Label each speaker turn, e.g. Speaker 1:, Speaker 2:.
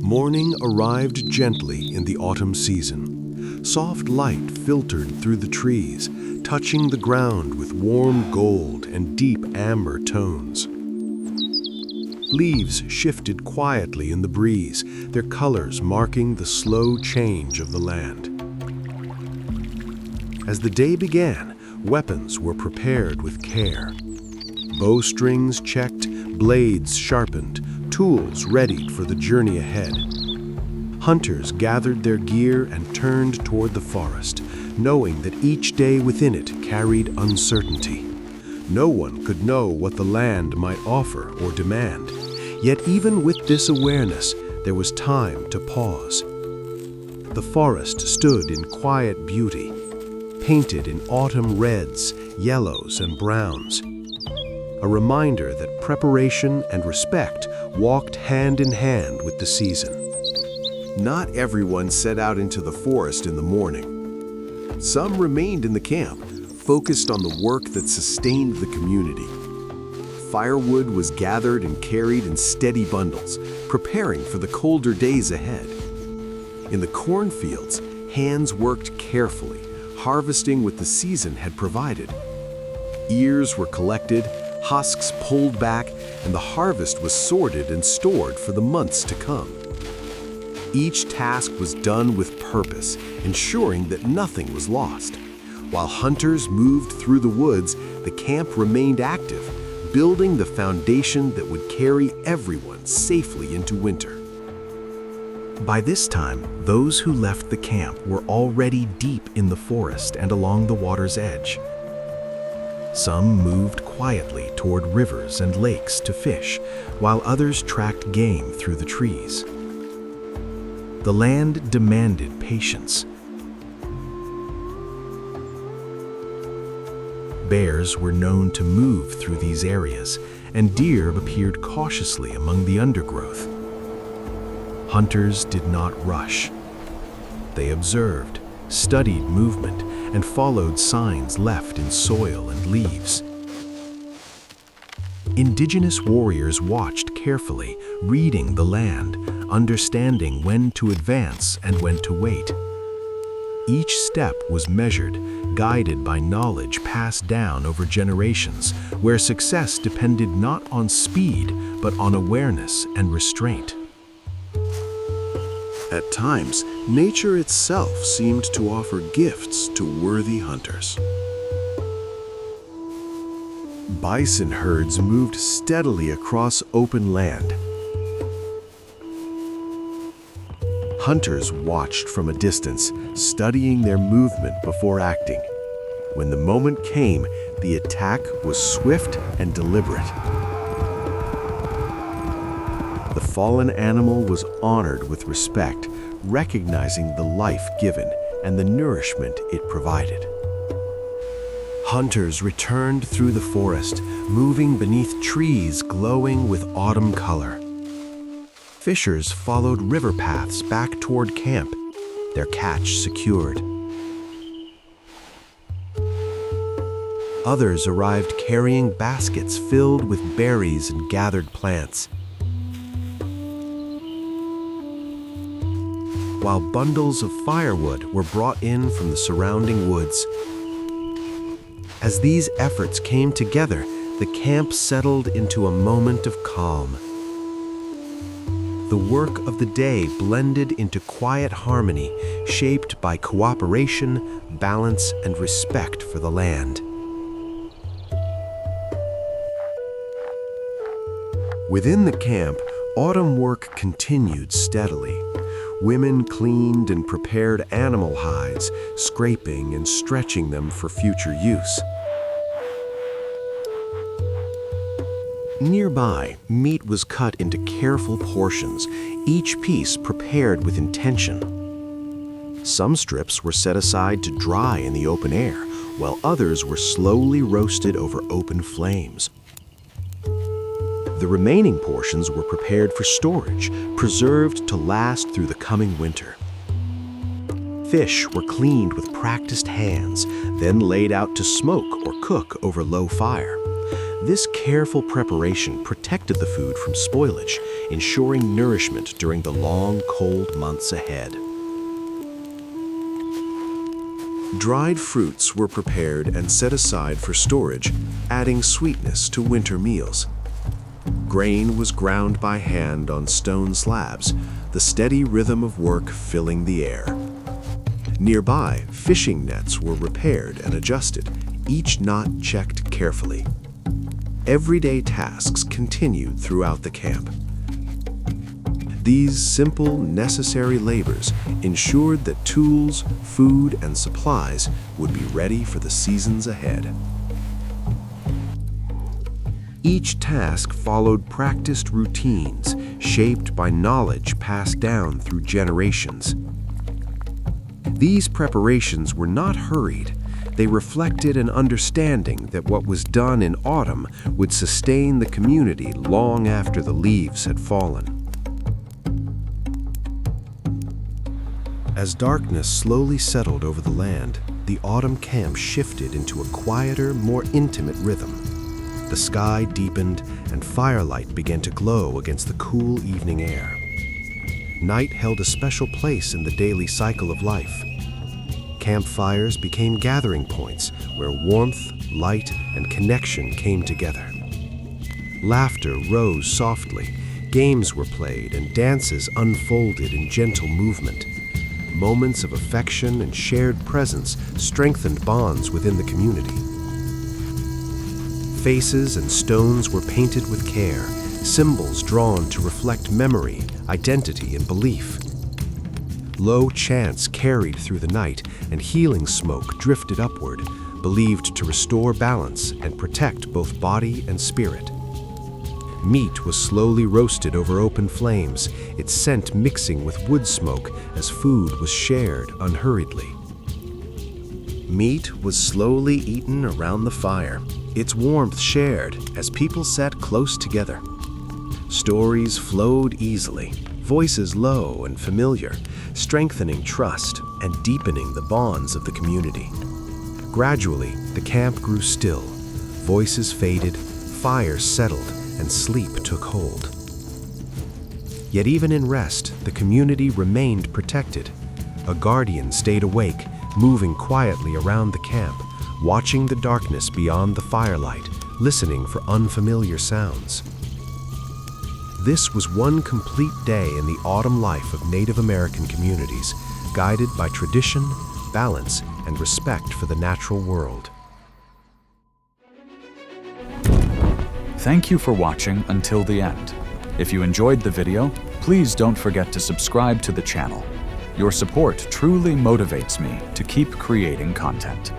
Speaker 1: Morning arrived gently in the autumn season. Soft light filtered through the trees, touching the ground with warm gold and deep amber tones. Leaves shifted quietly in the breeze, their colors marking the slow change of the land. As the day began, weapons were prepared with care. Bowstrings checked, blades sharpened, tools readied for the journey ahead. Hunters gathered their gear and turned toward the forest, knowing that each day within it carried uncertainty. No one could know what the land might offer or demand. Yet even with this awareness, there was time to pause. The forest stood in quiet beauty, painted in autumn reds, yellows, and browns. A reminder that preparation and respect walked hand in hand with the season. Not everyone set out into the forest in the morning. Some remained in the camp, focused on the work that sustained the community. Firewood was gathered and carried in steady bundles, preparing for the colder days ahead. In the cornfields, hands worked carefully, harvesting what the season had provided. Ears were collected, husks pulled back, and the harvest was sorted and stored for the months to come. Each task was done with purpose, ensuring that nothing was lost. While hunters moved through the woods, the camp remained active, building the foundation that would carry everyone safely into winter. By this time, those who left the camp were already deep in the forest and along the water's edge. Some moved quietly toward rivers and lakes to fish, while others tracked game through the trees. The land demanded patience. Bears were known to move through these areas, and deer appeared cautiously among the undergrowth. Hunters did not rush. They observed, studied movement, and followed signs left in soil and leaves. Indigenous warriors watched carefully, reading the land, understanding when to advance and when to wait. Each step was measured, guided by knowledge passed down over generations, where success depended not on speed, but on awareness and restraint. At times, nature itself seemed to offer gifts to worthy hunters. Bison herds moved steadily across open land. Hunters watched from a distance, studying their movement before acting. When the moment came, the attack was swift and deliberate. The fallen animal was honored with respect, recognizing the life given and the nourishment it provided. Hunters returned through the forest, moving beneath trees glowing with autumn color. Fishers followed river paths back toward camp, their catch secured. Others arrived carrying baskets filled with berries and gathered plants. While bundles of firewood were brought in from the surrounding woods. As these efforts came together, the camp settled into a moment of calm. The work of the day blended into quiet harmony, shaped by cooperation, balance, and respect for the land. Within the camp, autumn work continued steadily. Women cleaned and prepared animal hides, scraping and stretching them for future use. Nearby, meat was cut into careful portions, each piece prepared with intention. Some strips were set aside to dry in the open air, while others were slowly roasted over open flames. The remaining portions were prepared for storage, preserved to last through the coming winter. Fish were cleaned with practiced hands, then laid out to smoke or cook over low fire. This careful preparation protected the food from spoilage, ensuring nourishment during the long, cold months ahead. Dried fruits were prepared and set aside for storage, adding sweetness to winter meals. Grain was ground by hand on stone slabs, the steady rhythm of work filling the air. Nearby, fishing nets were repaired and adjusted, each knot checked carefully. Everyday tasks continued throughout the camp. These simple, necessary labors ensured that tools, food, and supplies would be ready for the seasons ahead. Each task followed practiced routines shaped by knowledge passed down through generations. These preparations were not hurried. They reflected an understanding that what was done in autumn would sustain the community long after the leaves had fallen. As darkness slowly settled over the land, the autumn camp shifted into a quieter, more intimate rhythm. The sky deepened and firelight began to glow against the cool evening air. Night held a special place in the daily cycle of life. Campfires became gathering points where warmth, light, and connection came together. Laughter rose softly, games were played, and dances unfolded in gentle movement. Moments of affection and shared presence strengthened bonds within the community. Faces and stones were painted with care, symbols drawn to reflect memory, identity, and belief. Low chants carried through the night, and healing smoke drifted upward, believed to restore balance and protect both body and spirit. Meat was slowly roasted over open flames, its scent mixing with wood smoke as food was shared unhurriedly. Meat was slowly eaten around the fire, its warmth shared as people sat close together. Stories flowed easily, voices low and familiar, strengthening trust and deepening the bonds of the community. Gradually, the camp grew still. Voices faded, fires settled, and sleep took hold. Yet even in rest, the community remained protected. A guardian stayed awake, moving quietly around the camp, watching the darkness beyond the firelight, listening for unfamiliar sounds. This was one complete day in the autumn life of Native American communities, guided by tradition, balance, and respect for the natural world.
Speaker 2: Thank you for watching until the end. If you enjoyed the video, please don't forget to subscribe to the channel. Your support truly motivates me to keep creating content.